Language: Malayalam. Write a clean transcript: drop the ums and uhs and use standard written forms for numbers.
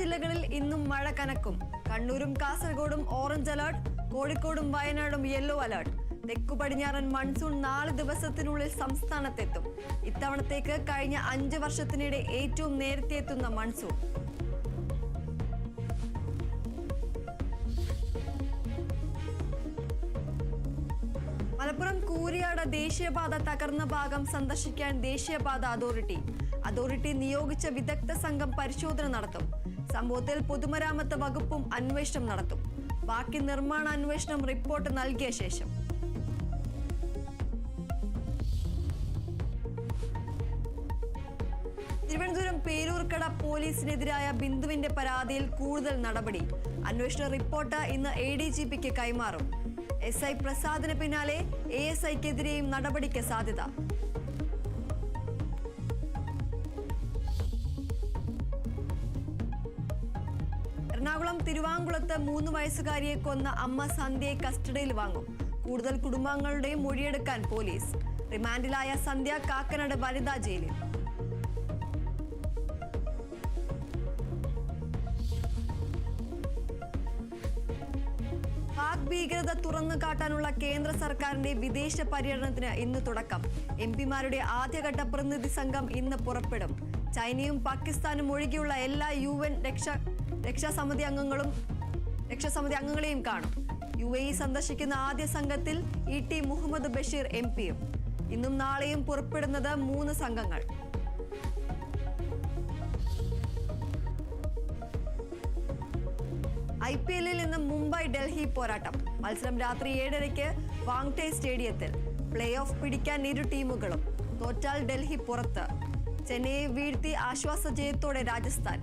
ജില്ലകളിൽ ഇന്നും മഴ കനക്കും. കണ്ണൂരും കാസർഗോഡും ഓറഞ്ച് അലർട്ട്, കോഴിക്കോടും വയനാടും യെല്ലോ അലർട്ട്. തെക്കു പടിഞ്ഞാറൻ മൺസൂൺ 4 ദിവസത്തിനുള്ളിൽ സംസ്ഥാനത്തെത്തും. ഇത്തവണത്തേക്ക് കഴിഞ്ഞ 5 വർഷത്തിനിടെ ഏറ്റവും നേരത്തെ എത്തുന്ന മൺസൂൺ. മലപ്പുറം കൂരിയാട് ദേശീയപാത തകർന്ന ഭാഗം സന്ദർശിക്കാൻ ദേശീയപാത അതോറിറ്റി നിയോഗിച്ച വിദഗ്ധ സംഘം പരിശോധന നടത്തും. സംഭവത്തിൽ പൊതുമരാമത്ത് വകുപ്പും അന്വേഷണം നടത്തും. ബാക്കി നിർമ്മാണ അന്വേഷണം റിപ്പോർട്ട് നൽകിയ ശേഷം. തിരുവനന്തപുരം പേരൂർക്കട പോലീസിനെതിരായ ബിന്ദുവിന്റെ പരാതിയിൽ കൂടുതൽ നടപടി. അന്വേഷണ റിപ്പോർട്ട് ഇന്ന് ADGPക്ക് കൈമാറും. SI പ്രസാദിന് പിന്നാലെ ASIക്കെതിരെയും നടപടിക്ക് സാധ്യത. എറണാകുളം തിരുവാങ്കുളത്ത് 3 വയസ്സുകാരിയെ കൊന്ന അമ്മ സന്ധ്യയെ കസ്റ്റഡിയിൽ വാങ്ങും. കൂടുതൽ കുടുംബാംഗങ്ങളുടെയും മൊഴിയെടുക്കാൻ പോലീസ്. റിമാൻഡിലായ സന്ധ്യ കാക്കനാട് വനിതാ ജയിലിൽ. പാക് ഭീകരത തുറന്നു കാട്ടാനുള്ള കേന്ദ്ര സർക്കാരിന്റെ വിദേശ പര്യടനത്തിന് ഇന്ന് തുടക്കം. MP-മാരുടെ ആദ്യഘട്ട പ്രതിനിധി സംഘം ഇന്ന് പുറപ്പെടും. ചൈനയും പാകിസ്ഥാനും ഒഴികെയുള്ള എല്ലാ UN രക്ഷാസമിതി അംഗങ്ങളെയും കാണും. UAE സന്ദർശിക്കുന്ന ആദ്യ സംഘത്തിൽ ET മുഹമ്മദ് ബഷീർ MP-യും. ഇന്നും നാളെയും പുറപ്പെടുന്നത് 3 സംഘങ്ങൾ. IPL-ൽ ഇന്ന് മുംബൈ ഡൽഹി പോരാട്ടം. മത്സരം രാത്രി 7:30 വാങ്ടെ സ്റ്റേഡിയത്തിൽ. പ്ലേ ഓഫ് പിടിക്കാൻ ഇരു ടീമുകളും. തോറ്റാൽ ഡൽഹി പുറത്ത്. ചെന്നൈയെ വീഴ്ത്തി ആശ്വാസ ജയത്തോടെ രാജസ്ഥാൻ.